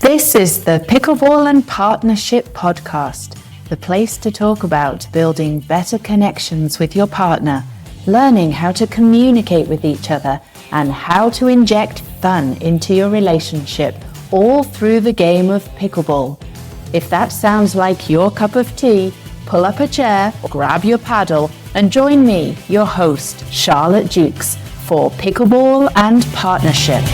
This is the Pickleball and Partnership Podcast, the place to talk about building better connections with your partner, learning how to communicate with each other, and how to inject fun into your relationship, all through the game of pickleball. If that sounds like your cup of tea, pull up a chair, grab your paddle, and join me, your host, Charlotte Dukes, for Pickleball and Partnership.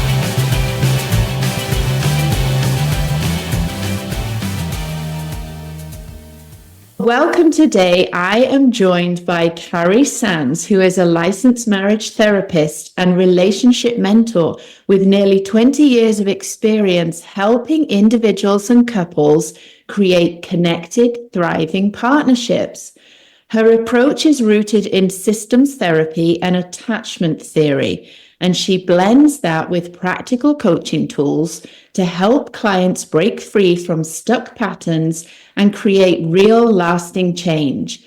Welcome. Today, I am joined by Carrie Sands, who is a licensed marriage therapist and relationship mentor with nearly 20 years of experience helping individuals and couples create connected, thriving partnerships. Her approach is rooted in systems therapy and attachment theory, and she blends that with practical coaching tools to help clients break free from stuck patterns and create real lasting change.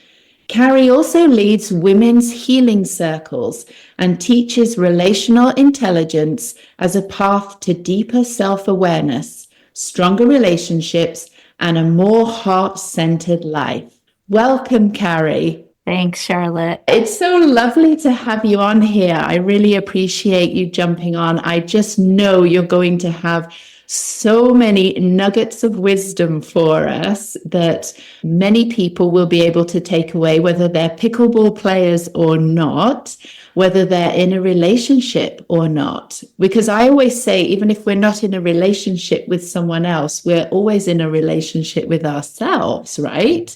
Carrie also leads women's healing circles and teaches relational intelligence as a path to deeper self-awareness, stronger relationships, and a more heart-centered life. Welcome, Carrie. Thanks, Charlotte. It's so lovely to have you on here. I really appreciate you jumping on. I just know you're going to have so many nuggets of wisdom for us that many people will be able to take away, whether they're pickleball players or not, whether they're in a relationship or not. Because I always say, even if we're not in a relationship with someone else, we're always in a relationship with ourselves, right?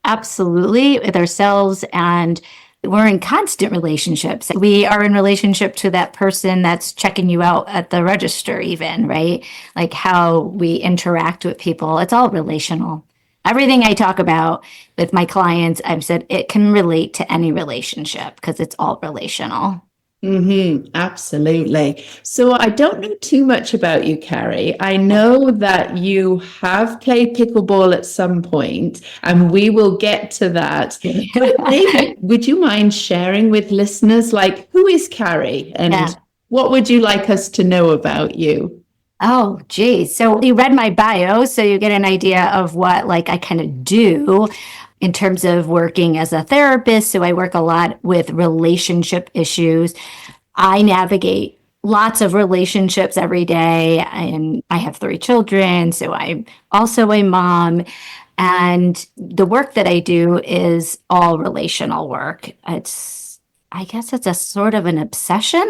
Absolutely, with ourselves, and we're in constant relationships. We are in relationship to that person that's checking you out at the register even, right? Like how we interact with people. It's all relational. Everything I talk about with my clients, I've said it can relate to any relationship because it's all relational. Absolutely. So I don't know too much about you, Carrie. I know that you have played pickleball at some point, and we will get to that. But maybe, would you mind sharing with listeners, like, who is Carrie and what would you like us to know about you? Oh, geez. So you read my bio, so you get an idea of what I kind of do in terms of working as a therapist. So I work a lot with relationship issues. I navigate lots of relationships every day, and I have 3 children. So I'm also a mom. And the work that I do is all relational work. I guess it's a sort of an obsession.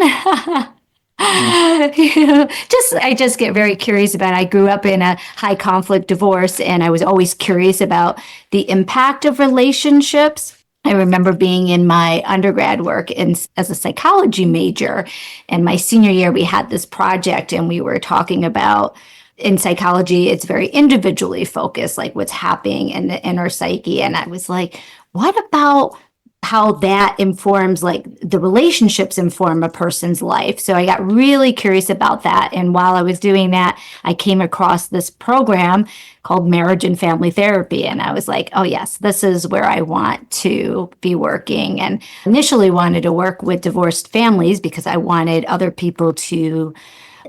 I just get very curious about it. I grew up in a high conflict divorce, and I was always curious about the impact of relationships. I remember being in my undergrad work as a psychology major, and my senior year we had this project, and we were talking about, in psychology, it's very individually focused, like what's happening in the inner psyche. And I was like, what about how that informs, like the relationships inform a person's life? So I got really curious about that. And while I was doing that, I came across this program called Marriage and Family Therapy. And I was like, oh yes, this is where I want to be working. And initially wanted to work with divorced families because I wanted other people to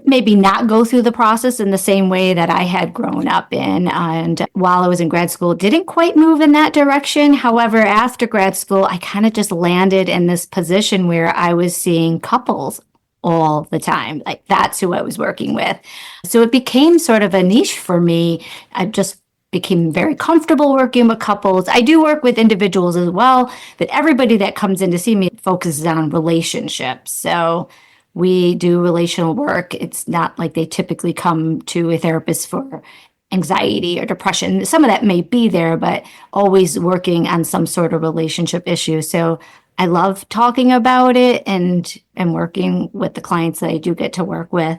maybe not go through the process in the same way that I had grown up in. And while I was in grad school, didn't quite move in that direction. However, after grad school, I kind of just landed in this position where I was seeing couples all the time. Like that's who I was working with. So it became sort of a niche for me. I just became very comfortable working with couples. I do work with individuals as well, but everybody that comes in to see me focuses on relationships. So we do relational work. It's not like they typically come to a therapist for anxiety or depression. Some of that may be there, but always working on some sort of relationship issue. So I love talking about it and working with the clients that I do get to work with.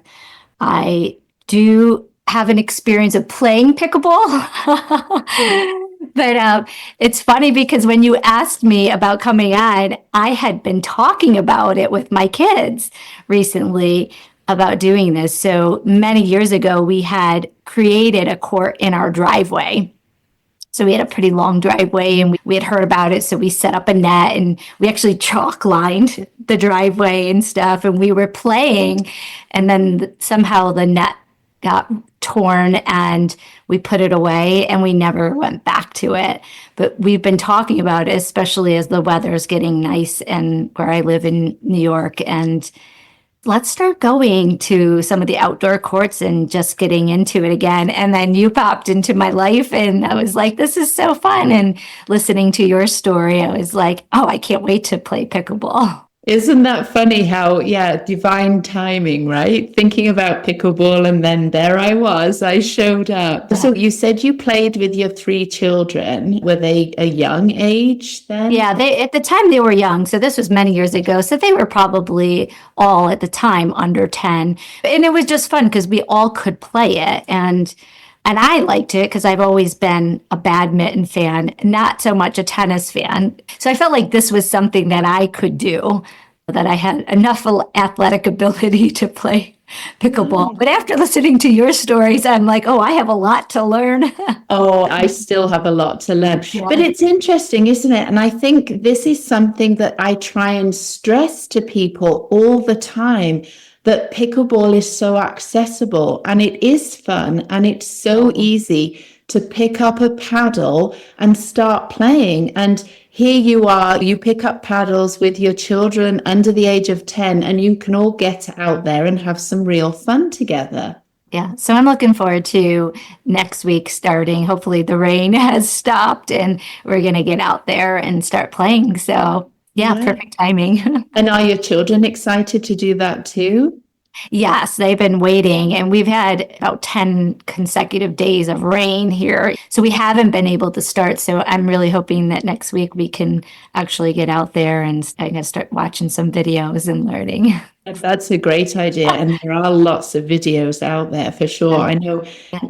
I do have an experience of playing pickleball. But it's funny because when you asked me about coming on, I had been talking about it with my kids recently about doing this. So many years ago, we had created a court in our driveway. So we had a pretty long driveway, and we had heard about it. So we set up a net, and we actually chalk lined the driveway and stuff. And we were playing, and then somehow the net got torn and we put it away and we never went back to it. But we've been talking about it, especially as the weather is getting nice and where I live in New York. And let's start going to some of the outdoor courts and just getting into it again. And then you popped into my life and I was like, this is so fun. And listening to your story, I was like, oh, I can't wait to play pickleball. Isn't that funny how, divine timing, right? Thinking about pickleball and then there I showed up. So you said you played with your 3 children. Were they a young age then? Yeah, they at the time they were young. So this was many years ago. So they were probably all at the time under 10. And it was just fun because we all could play it. And I liked it because I've always been a badminton fan, not so much a tennis fan. So I felt like this was something that I could do, that I had enough athletic ability to play pickleball. But after listening to your stories, I'm like, oh, I have a lot to learn. Oh, I still have a lot to learn. Yeah. But it's interesting, isn't it? And I think this is something that I try and stress to people all the time, that pickleball is so accessible and it is fun and it's so easy to pick up a paddle and start playing. And here you are, you pick up paddles with your children under the age of 10 and you can all get out there and have some real fun together. Yeah, so I'm looking forward to next week starting. Hopefully the rain has stopped and we're going to get out there and start playing. So yeah, perfect timing. And are your children excited to do that too? Yes, they've been waiting, and we've had about 10 consecutive days of rain here. So we haven't been able to start. So I'm really hoping that next week we can actually get out there and I can start watching some videos and learning. That's a great idea. And there are lots of videos out there for sure. I know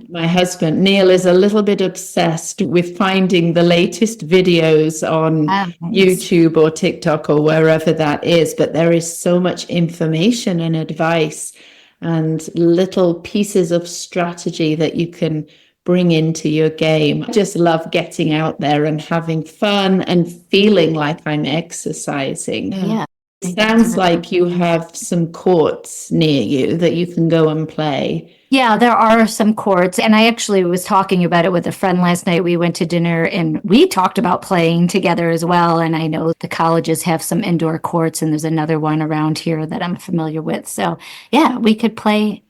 my husband, Neil, is a little bit obsessed with finding the latest videos on YouTube or TikTok or wherever that is. But there is so much information and advice and little pieces of strategy that you can bring into your game. I just love getting out there and having fun and feeling like I'm exercising. Yeah. It sounds like you have some courts near you that you can go and play. Yeah, there are some courts. And I actually was talking about it with a friend last night. We went to dinner and we talked about playing together as well. And I know the colleges have some indoor courts and there's another one around here that I'm familiar with. So yeah, we could play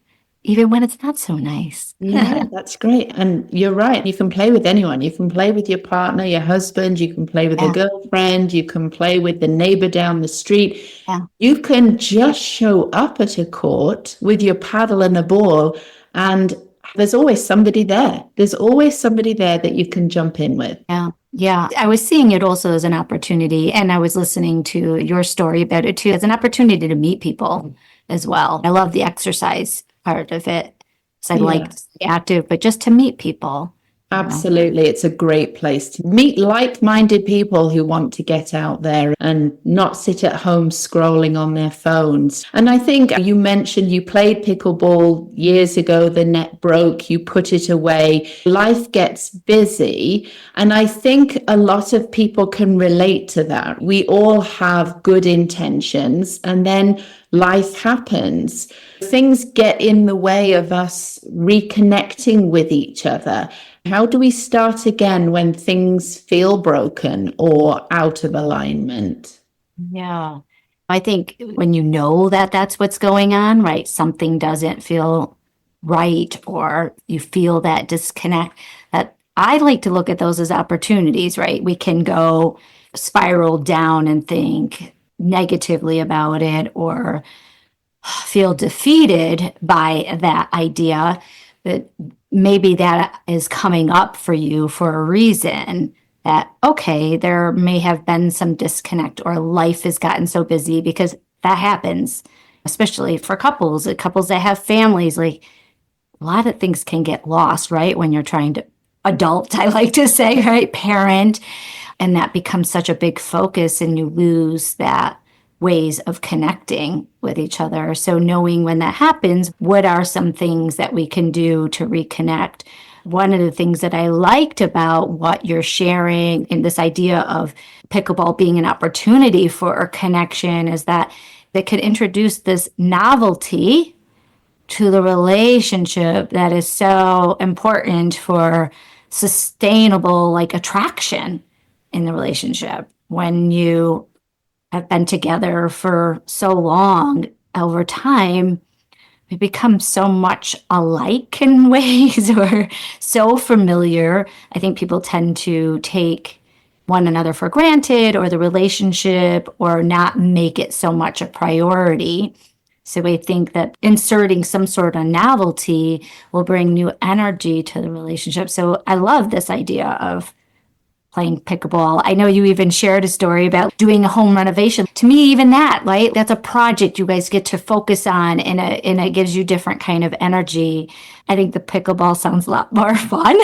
even when it's not so nice. Yeah, that's great. And you're right. You can play with anyone. You can play with your partner, your husband. You can play with a girlfriend. You can play with the neighbor down the street. Yeah. You can just show up at a court with your paddle and a ball, and there's always somebody there. There's always somebody there that you can jump in with. Yeah. Yeah. I was seeing it also as an opportunity, and I was listening to your story about it too, as an opportunity to meet people as well. I love the exercise part of it. So I like to stay active, but just to meet people. Absolutely. It's a great place to meet like-minded people who want to get out there and not sit at home scrolling on their phones. And I think you mentioned you played pickleball years ago, the net broke, you put it away. Life gets busy. And I think a lot of people can relate to that. We all have good intentions and then life happens. Things get in the way of us reconnecting with each other. How do we start again when things feel broken or out of alignment? Yeah. I think when you know that that's what's going on, right? Something doesn't feel right or you feel that disconnect, that I like to look at those as opportunities, right? We can go spiral down and think negatively about it or feel defeated by that idea, but maybe that is coming up for you for a reason that, okay, there may have been some disconnect or life has gotten so busy, because that happens, especially for couples that have families. Like a lot of things can get lost, right? When you're trying to adult, I like to say, right? Parent. And that becomes such a big focus and you lose that ways of connecting with each other. So knowing when that happens, what are some things that we can do to reconnect? One of the things that I liked about what you're sharing in this idea of pickleball being an opportunity for a connection is that they could introduce this novelty to the relationship that is so important for sustainable like attraction in the relationship. When you have been together for so long, over time we become so much alike in ways, or so familiar. I think people tend to take one another for granted, or the relationship, or not make it so much a priority. So I think that inserting some sort of novelty will bring new energy to the relationship. So I love this idea of playing pickleball. I know you even shared a story about doing a home renovation. To me, even that, right? That's a project you guys get to focus on, and it gives you different kind of energy. I think the pickleball sounds a lot more fun.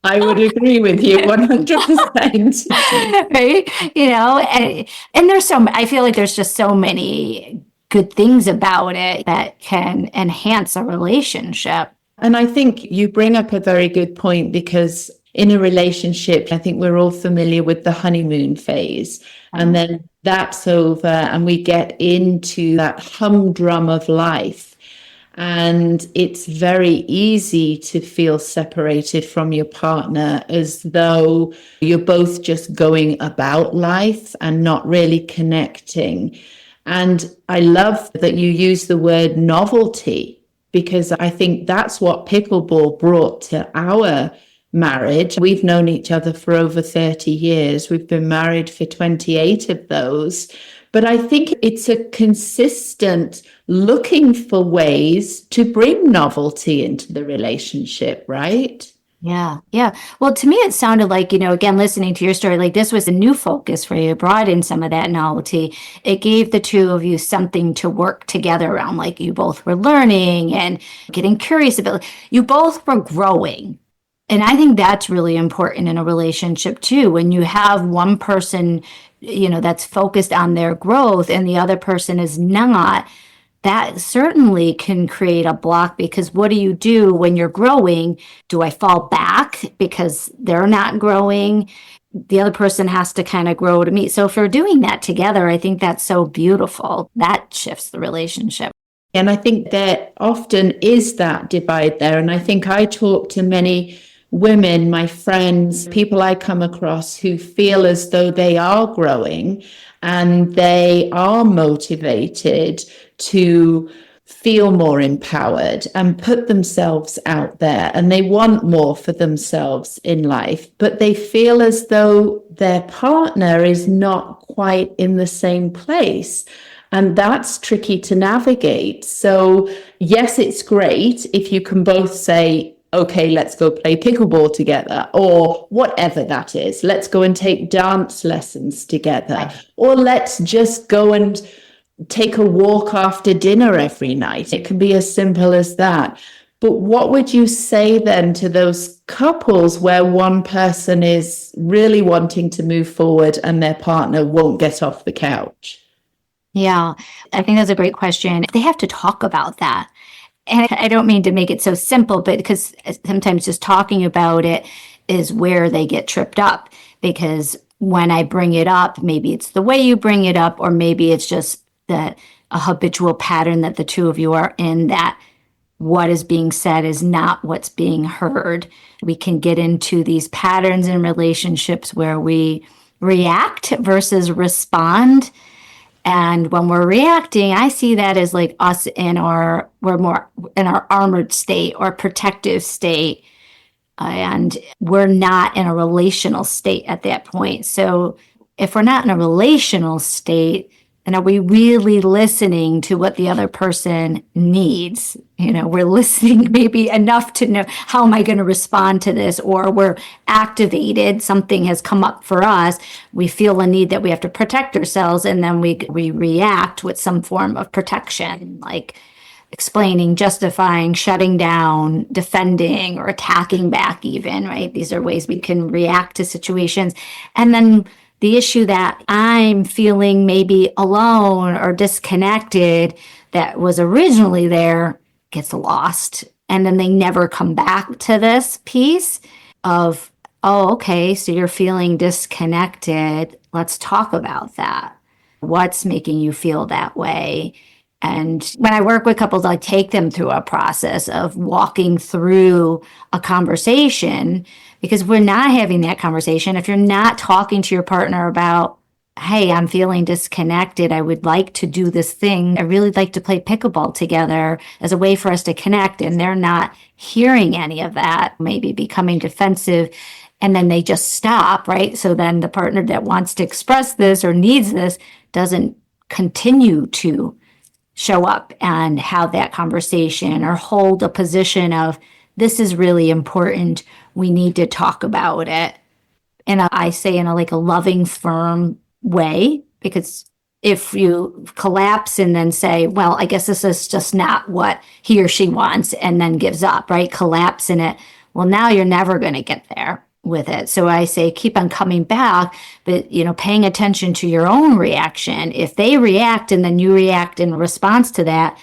I would agree with you 100%. Right? And there's I feel like there's just so many good things about it that can enhance a relationship. And I think you bring up a very good point, because in a relationship, I think we're all familiar with the honeymoon phase. And then that's over and we get into that humdrum of life. And it's very easy to feel separated from your partner, as though you're both just going about life and not really connecting. And I love that you use the word novelty, because I think that's what pickleball brought to our marriage. We've known each other for over 30 years. We've been married for 28 of those. But I think it's a consistent looking for ways to bring novelty into the relationship, right? Yeah. Yeah. Well, to me, it sounded like, again, listening to your story, like this was a new focus for you, brought in some of that novelty. It gave the two of you something to work together around, like you both were learning and getting curious about, you both were growing. And I think that's really important in a relationship too. When you have one person, that's focused on their growth and the other person is not, that certainly can create a block, because what do you do when you're growing? Do I fall back because they're not growing? The other person has to kind of grow to meet. So if we're doing that together, I think that's so beautiful. That shifts the relationship. And I think there often is that divide there. And I think I talk to many women, my friends, people I come across who feel as though they are growing and they are motivated to feel more empowered and put themselves out there, and they want more for themselves in life, but they feel as though their partner is not quite in the same place. And that's tricky to navigate. So yes, it's great if you can both say, okay, let's go play pickleball together, or whatever that is. Let's go and take dance lessons together, or let's just go and take a walk after dinner every night. It can be as simple as that. But what would you say then to those couples where one person is really wanting to move forward and their partner won't get off the couch? Yeah, I think that's a great question. They have to talk about that. And I don't mean to make it so simple, but because sometimes just talking about it is where they get tripped up. Because when I bring it up, maybe it's the way you bring it up, or maybe it's just that a habitual pattern that the two of you are in, that what is being said is not what's being heard. We can get into these patterns in relationships where we react versus respond. And when we're reacting, I see that as like us we're more in our armored state or protective state. And we're not in a relational state at that point. So if we're not in a relational state, then are we really listening to what the other person needs? We're listening maybe enough to know, how am I going to respond to this? Or we're activated, something has come up for us. We feel a need that we have to protect ourselves, and then we react with some form of protection, like explaining, justifying, shutting down, defending, or attacking back even, right? These are ways we can react to situations. And then the issue that I'm feeling maybe alone or disconnected that was originally there gets lost. And then they never come back to this piece of, oh, okay, so you're feeling disconnected. Let's talk about that. What's making you feel that way? And when I work with couples, I take them through a process of walking through a conversation, because we're not having that conversation. If you're not talking to your partner about, hey, I'm feeling disconnected, I would like to do this thing, I really like to play pickleball together as a way for us to connect, and they're not hearing any of that, maybe becoming defensive, and then they just stop, right? So then the partner that wants to express this or needs this doesn't continue to show up and have that conversation or hold a position of, this is really important, we need to talk about it. And I say in a like a loving, firm way, because if you collapse and then say, well, I guess this is just not what he or she wants, and then gives up, right? Collapse in it. Well, now you're never going to get there with it. So I say, keep on coming back, but, paying attention to your own reaction. If they react and then you react in response to that,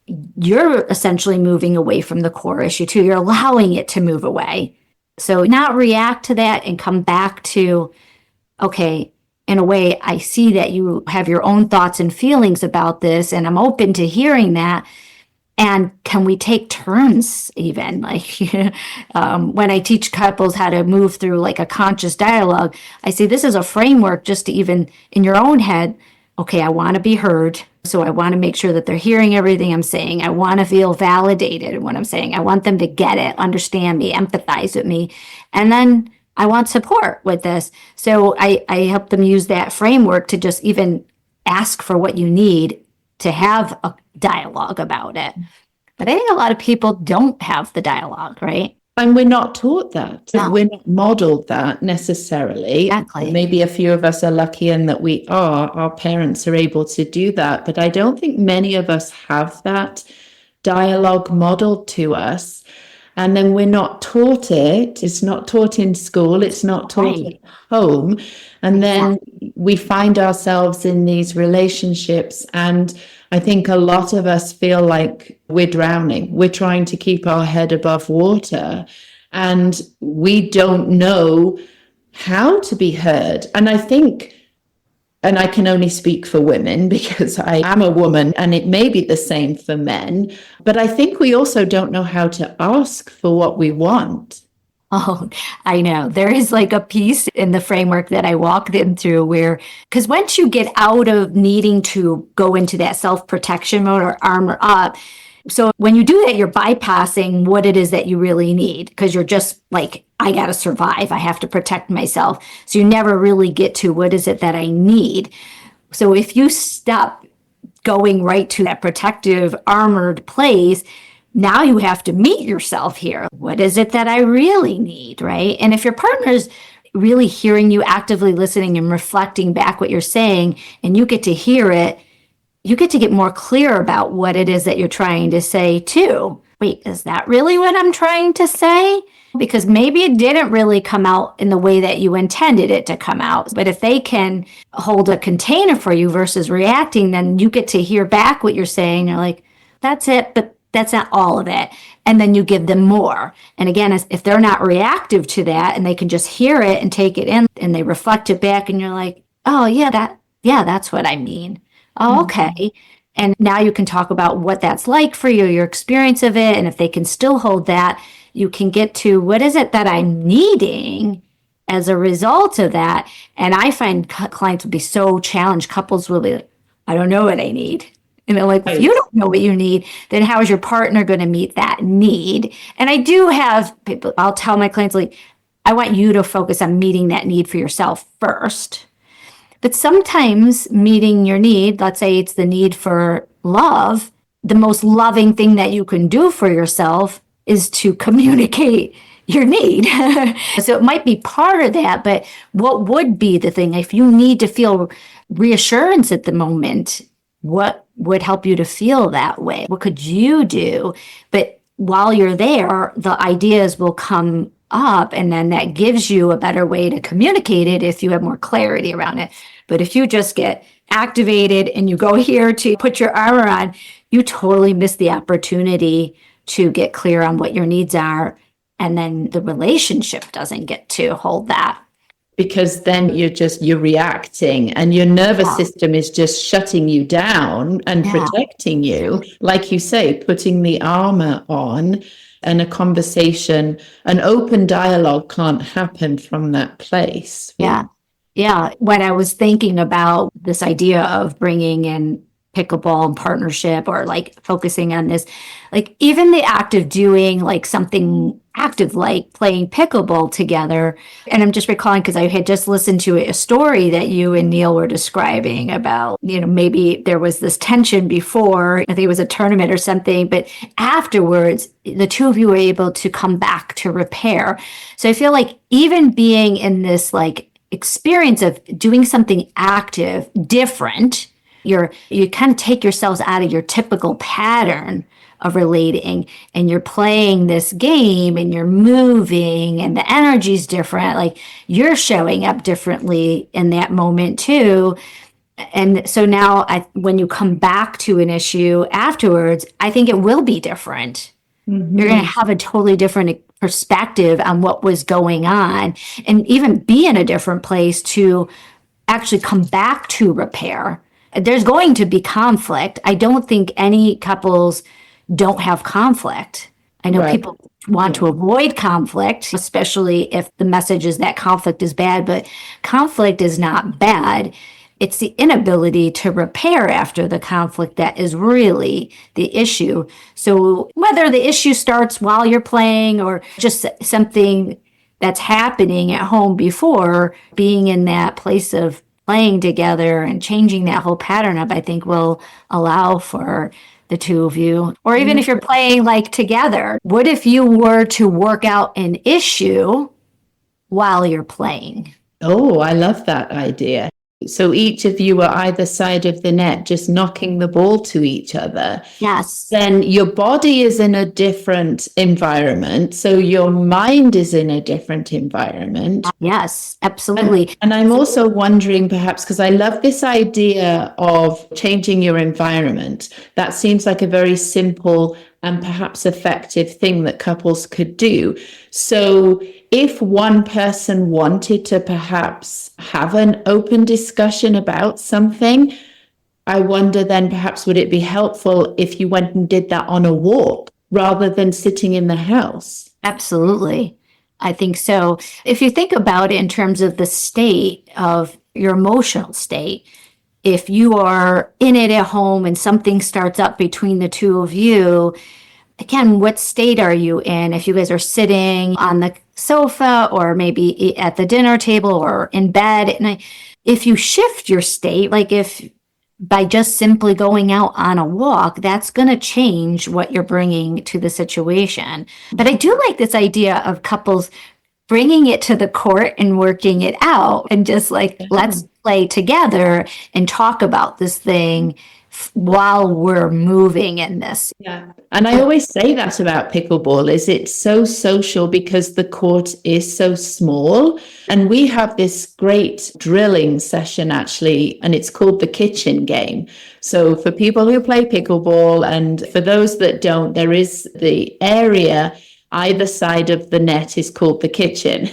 you're essentially moving away from the core issue too. You're allowing it to move away. So not react to that and come back to, okay, in a way, I see that you have your own thoughts and feelings about this, and I'm open to hearing that. And can we take turns even? Like, when I teach couples how to move through like a conscious dialogue, I say this is a framework just to even in your own head, okay, I want to be heard. So I want to make sure that they're hearing everything I'm saying. I want to feel validated in what I'm saying. I want them to get it, understand me, empathize with me. And then I want support with this. So I help them use that framework to just even ask for what you need to have a dialogue about it. But I think a lot of people don't have the dialogue, right? And we're not taught that. No. We're not modeled that necessarily. Exactly. Maybe a few of us are lucky in that our parents are able to do that. But I don't think many of us have that dialogue modeled to us. And then we're not taught it. It's not taught in school. It's not taught at home. And then we find ourselves in these relationships. And I think a lot of us feel like we're drowning. We're trying to keep our head above water. And we don't know how to be heard. And I think, and I can only speak for women because I am a woman, and it may be the same for men, but I think we also don't know how to ask for what we want. Oh, I know. There is like a piece in the framework that I walk them through where, because once you get out of needing to go into that self-protection mode or armor up, so when you do that, you're bypassing what it is that you really need, because you're just like, I got to survive. I have to protect myself. So you never really get to what is it that I need. So if you stop going right to that protective, armored place, now you have to meet yourself here. What is it that I really need, right? And if your partner's really hearing you, actively listening and reflecting back what you're saying, and you get to hear it, you get to get more clear about what it is that you're trying to say too. Wait, is that really what I'm trying to say? Because maybe it didn't really come out in the way that you intended it to come out. But if they can hold a container for you versus reacting, then you get to hear back what you're saying. You're like, that's it, but that's not all of it. And then you give them more. And again, if they're not reactive to that and they can just hear it and take it in and they reflect it back, and you're like, oh yeah, that's what I mean. Oh, okay. And now you can talk about what that's like for you, your experience of it. And if they can still hold that, you can get to what is it that I'm needing as a result of that. And I find clients will be so challenged. Couples will be like, I don't know what I need. And they're like, if you don't know what you need, then how is your partner going to meet that need? And I do have people, I'll tell my clients, like, I want you to focus on meeting that need for yourself first. But sometimes meeting your need, let's say it's the need for love, the most loving thing that you can do for yourself is to communicate your need. So it might be part of that, but what would be the thing? If you need to feel reassurance at the moment, what would help you to feel that way? What could you do? But while you're there, the ideas will come up, and then that gives you a better way to communicate it if you have more clarity around it. But if you just get activated and you go here to put your armor on, you totally miss the opportunity to get clear on what your needs are. And then the relationship doesn't get to hold that. because then you're reacting and your nervous system is just shutting you down and protecting you. Like you say, putting the armor on, and a conversation, an open dialogue can't happen from that place. Yeah. Yeah. When I was thinking about this idea of bringing in pickleball and partnership, or like focusing on this, like even the act of doing like something active, like playing pickleball together. And I'm just recalling, because I had just listened to a story that you and Neil were describing about, maybe there was this tension before, I think it was a tournament or something, but afterwards, the two of you were able to come back to repair. So I feel like even being in this like experience of doing something active, different, you kind of take yourselves out of your typical pattern of relating, and you're playing this game and you're moving and the energy's different. Like you're showing up differently in that moment too. And so now when you come back to an issue afterwards, I think it will be different. Mm-hmm. You're going to have a totally different perspective on what was going on, and even be in a different place to actually come back to repair. There's going to be conflict. I don't think any couples don't have conflict. I know people want to avoid conflict, especially if the message is that conflict is bad, but conflict is not bad. It's the inability to repair after the conflict that is really the issue. So whether the issue starts while you're playing or just something that's happening at home before, being in that place of playing together and changing that whole pattern up, I think will allow for the two of you. Or even if you're playing like together, what if you were to work out an issue while you're playing? Oh, I love that idea. So each of you are either side of the net, just knocking the ball to each other. Yes. Then your body is in a different environment. So your mind is in a different environment. Yes, absolutely. And I'm also wondering, perhaps, because I love this idea of changing your environment. That seems like a very simple and perhaps effective thing that couples could do. So if one person wanted to perhaps have an open discussion about something, I wonder then perhaps would it be helpful if you went and did that on a walk rather than sitting in the house? Absolutely. I think so. If you think about it in terms of the state of your emotional state, if you are in it at home and something starts up between the two of you, again, what state are you in? If you guys are sitting on the sofa or maybe at the dinner table or in bed, and if you shift your state, like if by just simply going out on a walk, that's going to change what you're bringing to the situation. But I do like this idea of couples bringing it to the court and working it out, and just like, let's play together and talk about this thing while we're moving in this. Yeah. And I always say that about pickleball is it's so social because the court is so small. And we have this great drilling session actually, and it's called the kitchen game. So for people who play pickleball, and for those that don't, there is the area either side of the net is called the kitchen.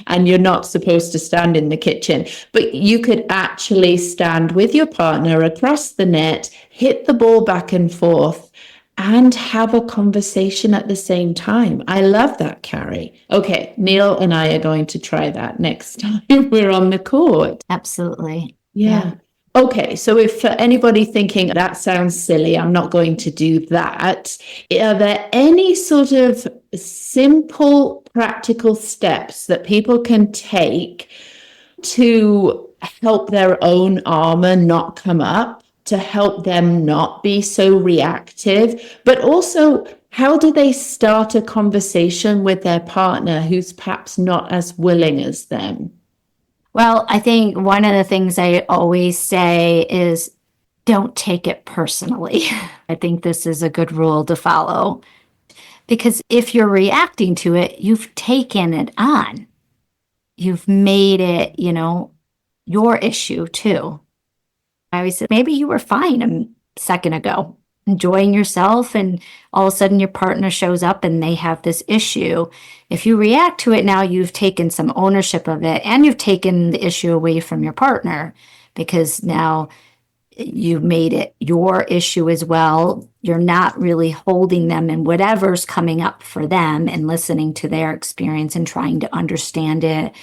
And you're not supposed to stand in the kitchen, but you could actually stand with your partner across the net, hit the ball back and forth, and have a conversation at the same time. I love that, Cari. Okay, Neil and I are going to try that next time we're on the court. Absolutely. Yeah. Okay, so if for anybody thinking that sounds silly, I'm not going to do that, are there any sort of simple, practical steps that people can take to help their own armor not come up, to help them not be so reactive, but also how do they start a conversation with their partner who's perhaps not as willing as them? Well, I think one of the things I always say is don't take it personally. I think this is a good rule to follow, because if you're reacting to it, you've taken it on. You've made it, your issue too. I always said, maybe you were fine a second ago. enjoying yourself, and all of a sudden your partner shows up and they have this issue. If you react to it now, you've taken some ownership of it, and you've taken the issue away from your partner, because now you've made it your issue as well. You're not really holding them in whatever's coming up for them and listening to their experience and trying to understand it,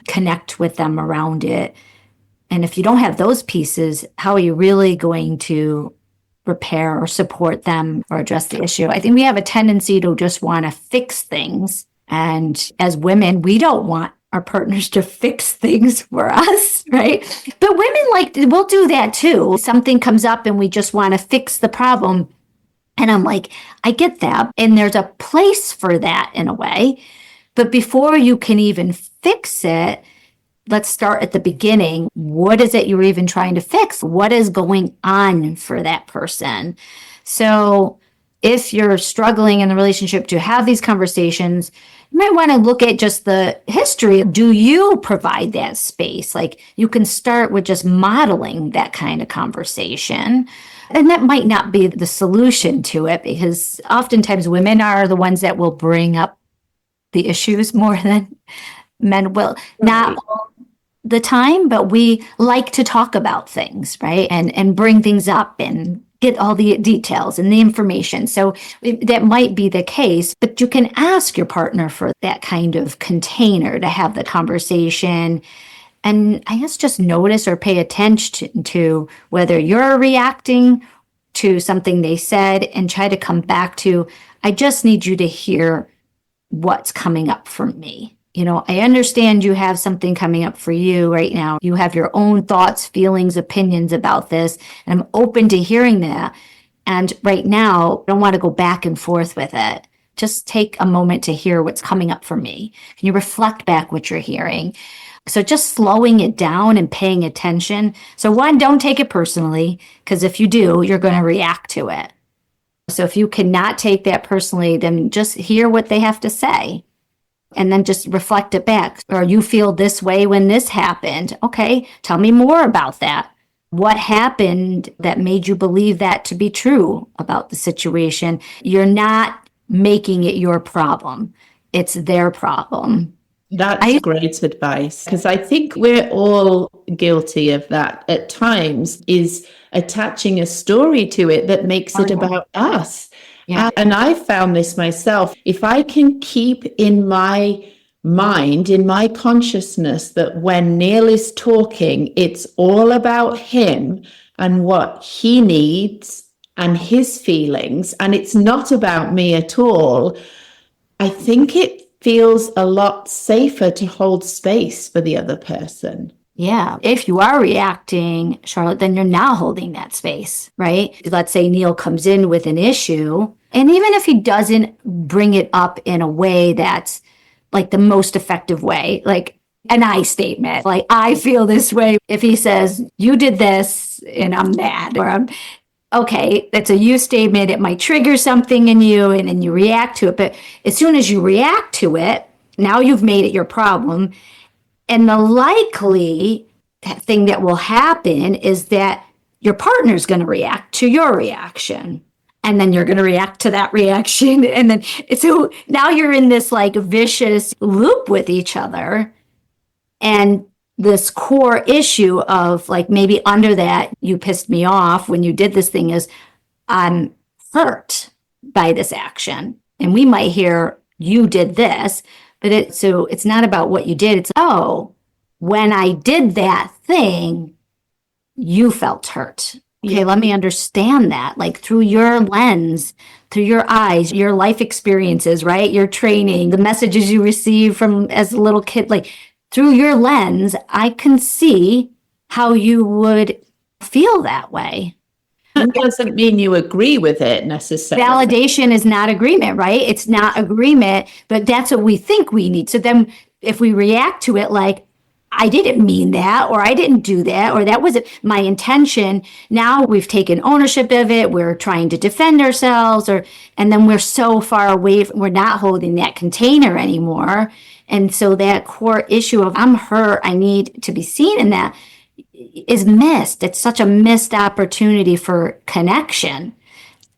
connect with them around it. And if you don't have those pieces, how are you really going to repair or support them or address the issue? I think we have a tendency to just want to fix things. And as women, we don't want our partners to fix things for us, right? But women, we'll do that too. Something comes up and we just want to fix the problem. And I'm like, I get that. And there's a place for that in a way. But before you can even fix it, let's start at the beginning. What is it you're even trying to fix? What is going on for that person? So if you're struggling in the relationship to have these conversations, you might want to look at just the history. Do you provide that space? You can start with just modeling that kind of conversation. And that might not be the solution to it, because oftentimes women are the ones that will bring up the issues more than men will. Not all the time, but we like to talk about things, right? And bring things up and get all the details and the information. So that might be the case, but you can ask your partner for that kind of container to have the conversation. And I guess just notice or pay attention to whether you're reacting to something they said, and try to come back to, I just need you to hear what's coming up from me. I understand you have something coming up for you right now. You have your own thoughts, feelings, opinions about this, and I'm open to hearing that. And right now, I don't want to go back and forth with it. Just take a moment to hear what's coming up for me. Can you reflect back what you're hearing? So just slowing it down and paying attention. So one, don't take it personally, because if you do, you're going to react to it. So if you cannot take that personally, then just hear what they have to say. And then just reflect it back. Or you feel this way when this happened. Okay, tell me more about that. What happened that made you believe that to be true about the situation? You're not making it your problem. It's their problem. That's great advice, because I think we're all guilty of that at times, is attaching a story to it that makes it about us. Yeah. And I found this myself. If I can keep in my mind, in my consciousness, that when Neil is talking, it's all about him and what he needs and his feelings, and it's not about me at all, I think it feels a lot safer to hold space for the other person. Yeah. If you are reacting, Charlotte, then you're now holding that space, right? Let's say Neil comes in with an issue, and even if he doesn't bring it up in a way that's the most effective way, like an I statement, I feel this way. If he says, you did this and I'm mad, or okay, that's a you statement. It might trigger something in you, and then you react to it. But as soon as you react to it, now you've made it your problem. And the likely thing that will happen is that your partner's going to react to your reaction. And then you're going to react to that reaction. And then so now you're in this vicious loop with each other. And this core issue of maybe under that, you pissed me off when you did this thing, is I'm hurt by this action. And we might hear you did this. But it's not about what you did. It's, when I did that thing, you felt hurt. Okay, let me understand that. Through your lens, through your eyes, your life experiences, right? Your training, the messages you receive from as a little kid, through your lens, I can see how you would feel that way. It doesn't mean you agree with it necessarily. Validation is not agreement, right? It's not agreement, but that's what we think we need. So then if we react to it I didn't mean that, or I didn't do that, or that wasn't my intention, now we've taken ownership of it. We're trying to defend ourselves, and then we're so far away, we're not holding that container anymore. And so that core issue of I'm hurt, I need to be seen in that, is missed. It's such a missed opportunity for connection.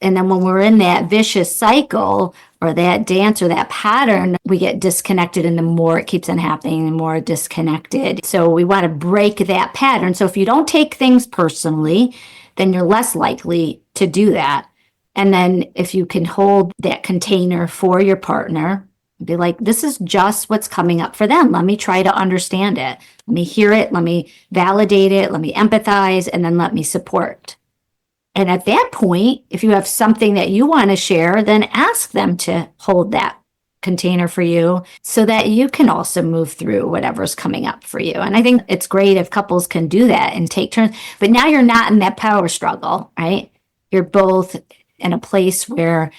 And then when we're in that vicious cycle or that dance or that pattern, we get disconnected, and the more it keeps on happening, the more disconnected. So we want to break that pattern. So if you don't take things personally, then you're less likely to do that. And then if you can hold that container for your partner, be like, this is just what's coming up for them. Let me try to understand it. Let me hear it. Let me validate it. Let me empathize, and then let me support. And at that point, if you have something that you want to share, then ask them to hold that container for you so that you can also move through whatever's coming up for you. And I think it's great if couples can do that and take turns. But now you're not in that power struggle, right? You're both in a place where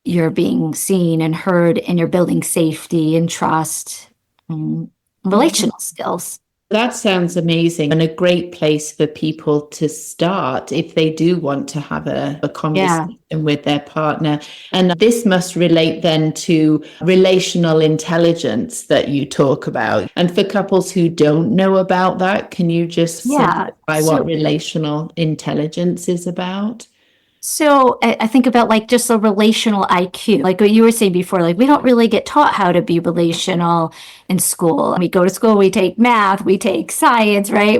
you're being seen and heard, and you're building safety and trust and relational skills. That sounds amazing, and a great place for people to start if they do want to have a conversation with their partner. And this must relate then to relational intelligence that you talk about. And for couples who don't know about that, can you just simplify what relational intelligence is about? So I think about like just a relational IQ, like what you were saying before, like we don't really get taught how to be relational in school. We go to school, we take math, we take science, right?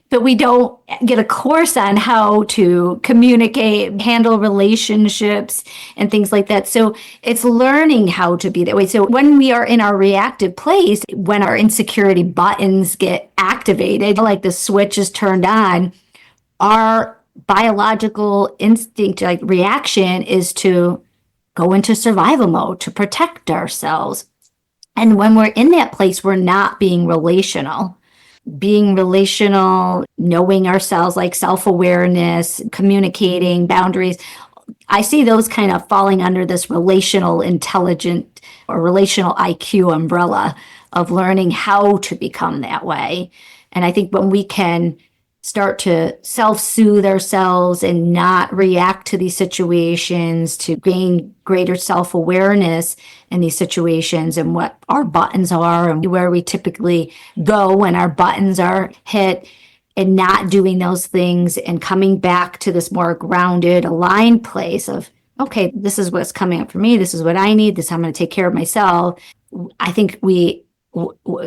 But we don't get a course on how to communicate, handle relationships and things like that. So it's learning how to be that way. So when we are in our reactive place, when our insecurity buttons get activated, like the switch is turned on, our biological instinct, like reaction, is to go into survival mode to protect ourselves. And when we're in that place, we're not being relational. Being relational, knowing ourselves, like self-awareness, communicating, boundaries, I see those kind of falling under this relational intelligent or relational IQ umbrella of learning how to become that way. And I think when we can start to self-soothe ourselves and not react to these situations, to gain greater self-awareness in these situations and what our buttons are and where we typically go when our buttons are hit, and not doing those things and coming back to this more grounded, aligned place of, okay, this is what's coming up for me. This is what I need. This is how I'm going to take care of myself. I think we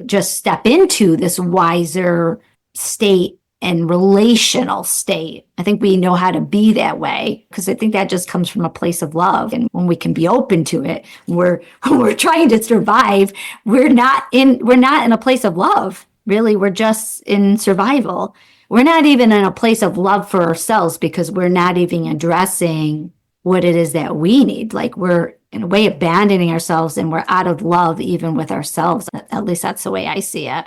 just step into this wiser state and relational state. I think we know how to be that way because I think that just comes from a place of love. And when we can be open to it, when we're trying to survive, we're not in a place of love. Really, we're just in survival. We're not even in a place of love for ourselves because we're not even addressing what it is that we need. Like we're in a way abandoning ourselves, and we're out of love even with ourselves. At least that's the way I see it.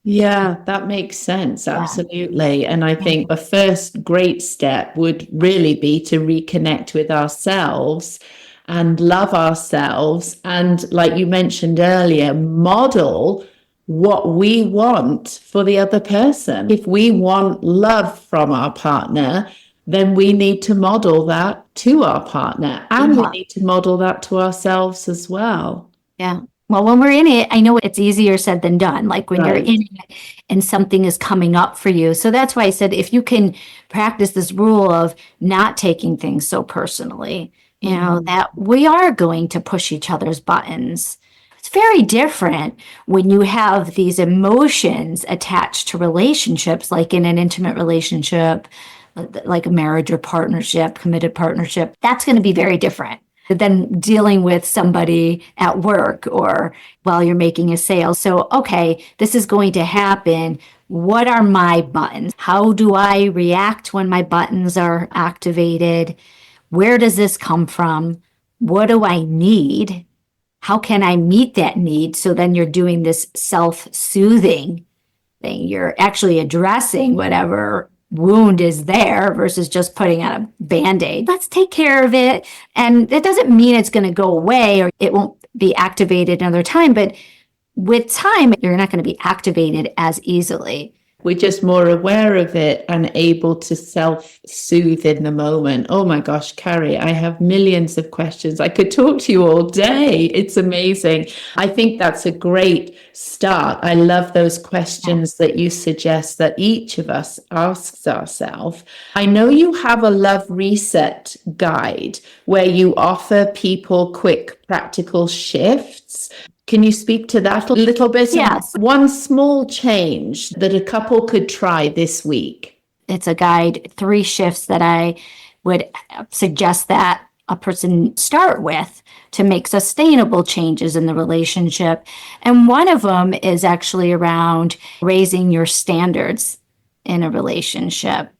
Yeah, that makes sense. Absolutely. And I think the first great step would really be to reconnect with ourselves and love ourselves. And like you mentioned earlier, model what we want for the other person. If we want love from our partner, then we need to model that to our partner, and we need to model that to ourselves as well. Yeah. Well, when we're in it, I know it's easier said than done. Like when you're in it and something is coming up for you. So that's why I said, if you can practice this rule of not taking things so personally, you know, that we are going to push each other's buttons. It's very different when you have these emotions attached to relationships, like in an intimate relationship, like a marriage or partnership, committed partnership. That's going to be very different than dealing with somebody at work or while you're making a sale. So, okay, this is going to happen. What are my buttons? How do I react when my buttons are activated? Where does this come from? What do I need? How can I meet that need? So then you're doing this self-soothing thing. You're actually addressing whatever wound is there versus just putting on a Band-Aid. Let's take care of it. And it doesn't mean it's going to go away or it won't be activated another time. But with time, you're not going to be activated as easily. We're just more aware of it and able to self-soothe in the moment. Oh my gosh, Carrie, I have millions of questions. I could talk to you all day. It's amazing. I think that's a great start. I love those questions that you suggest that each of us asks ourselves. I know you have a love reset guide where you offer people quick practical shifts. Can you speak to that a little bit? Yes. One small change that a couple could try this week. It's a guide, 3 shifts that I would suggest that a person start with to make sustainable changes in the relationship. And one of them is actually around raising your standards in a relationship.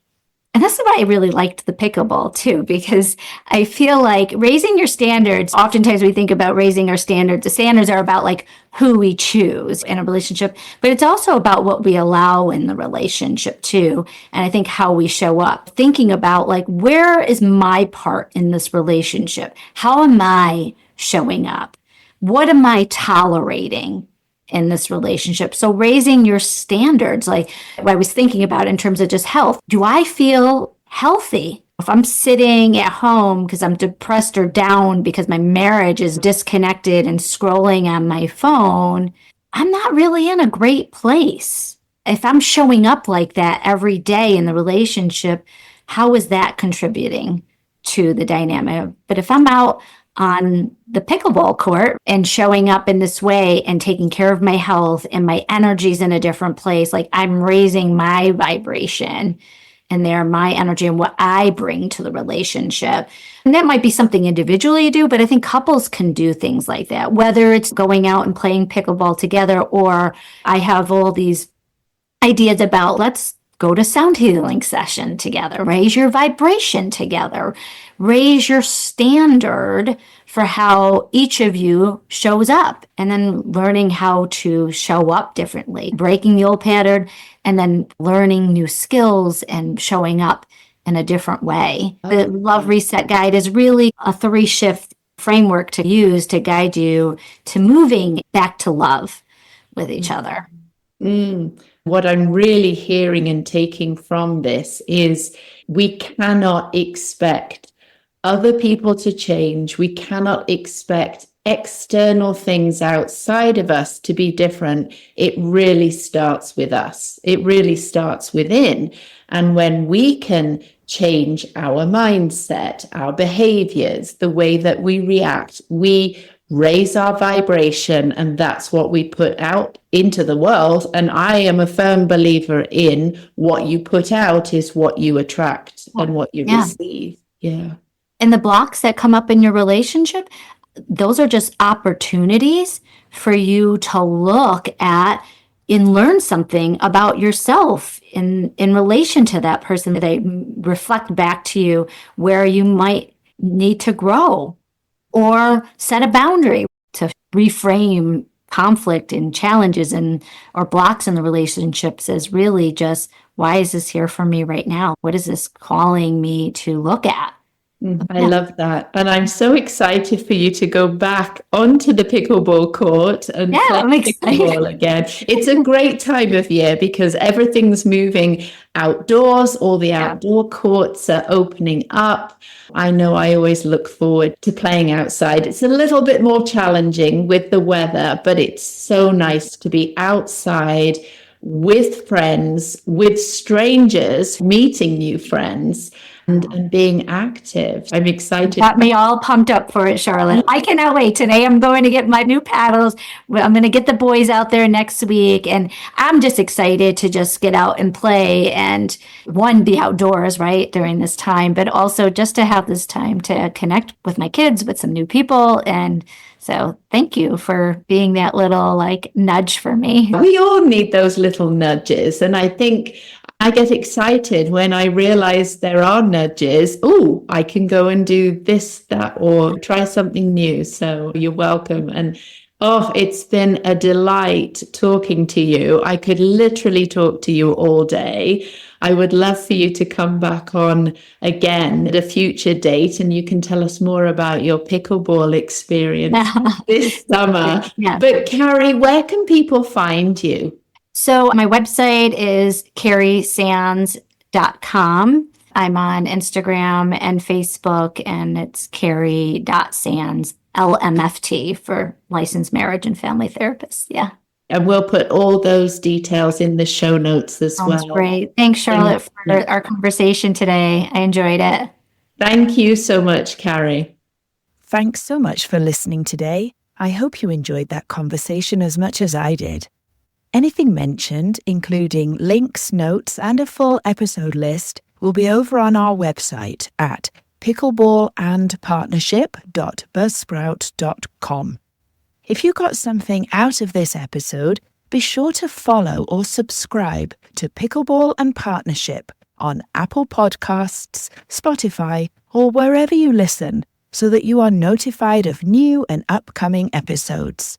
And that's why I really liked the pickleball too, because I feel like raising your standards, oftentimes we think about raising our standards. The standards are about like who we choose in a relationship, but it's also about what we allow in the relationship too. And I think how we show up, thinking about like, where is my part in this relationship? How am I showing up? What am I tolerating in this relationship? So raising your standards, like I was thinking about in terms of just health. Do I feel healthy? If I'm sitting at home because I'm depressed or down because my marriage is disconnected and scrolling on my phone, I'm not really in a great place. If I'm showing up like that every day in the relationship, how is that contributing to the dynamic? But if I'm out on the pickleball court and showing up in this way and taking care of my health and my energy's in a different place, like I'm raising my vibration and there my energy and what I bring to the relationship. And that might be something individually you do, but I think couples can do things like that, whether it's going out and playing pickleball together, or I have all these ideas about let's go to sound healing session together, raise your vibration together, raise your standard for how each of you shows up, and then learning how to show up differently, breaking the old pattern, and then learning new skills and showing up in a different way. The Love Reset Guide is really a 3-shift framework to use to guide you to moving back to love with each other. What I'm really hearing and taking from this is we cannot expect other people to change. We cannot expect external things outside of us to be different. It really starts with us. It really starts within. And when we can change our mindset, our behaviors, the way that we react, we raise our vibration, and that's what we put out into the world. And I am a firm believer in what you put out is what you attract and what you receive. Yeah. And the blocks that come up in your relationship, those are just opportunities for you to look at and learn something about yourself in relation to that person. They reflect back to you where you might need to grow or set a boundary to reframe conflict and challenges and or blocks in the relationships as really just, why is this here for me right now? What is this calling me to look at? I love that. And I'm so excited for you to go back onto the pickleball court and play pickleball again. It's a great time of year because everything's moving outdoors. All the outdoor courts are opening up. I know I always look forward to playing outside. It's a little bit more challenging with the weather, but it's so nice to be outside with friends, with strangers, meeting new friends. And being active. I'm excited. Got me all pumped up for it, Charlotte. I cannot wait. Today I'm going to get my new paddles. I'm going to get the boys out there next week. And I'm just excited to just get out and play and be outdoors, right, during this time, but also just to have this time to connect with my kids, with some new people. And so thank you for being that little like nudge for me. We all need those little nudges. And I think I get excited when I realize there are nudges. Oh, I can go and do this, that, or try something new. So you're welcome. And it's been a delight talking to you. I could literally talk to you all day. I would love for you to come back on again at a future date, and you can tell us more about your pickleball experience this summer. But Carrie, where can people find you? So my website is carriesands.com. I'm on Instagram and Facebook, and it's carrie.sands, LMFT for licensed marriage and family therapist. Yeah. And we'll put all those details in the show notes as Sounds well. great. Thanks, Charlotte, for our conversation today. I enjoyed it. Thank you so much, Cari. Thanks so much for listening today. I hope you enjoyed that conversation as much as I did. Anything mentioned, including links, notes, and a full episode list, will be over on our website at pickleballandpartnership.buzzsprout.com. If you got something out of this episode, be sure to follow or subscribe to Pickleball and Partnership on Apple Podcasts, Spotify, or wherever you listen, so that you are notified of new and upcoming episodes.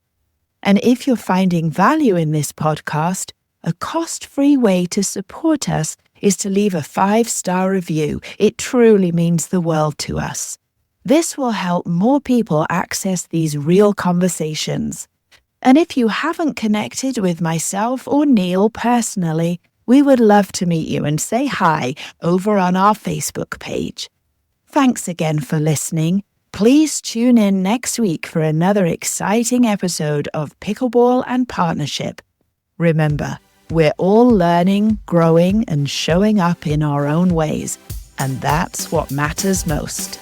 And if you're finding value in this podcast, a cost-free way to support us is to leave a 5-star review. It truly means the world to us. This will help more people access these real conversations. And if you haven't connected with myself or Neil personally, we would love to meet you and say hi over on our Facebook page. Thanks again for listening. Please tune in next week for another exciting episode of Pickleball and Partnership. Remember, we're all learning, growing, and showing up in our own ways, and that's what matters most.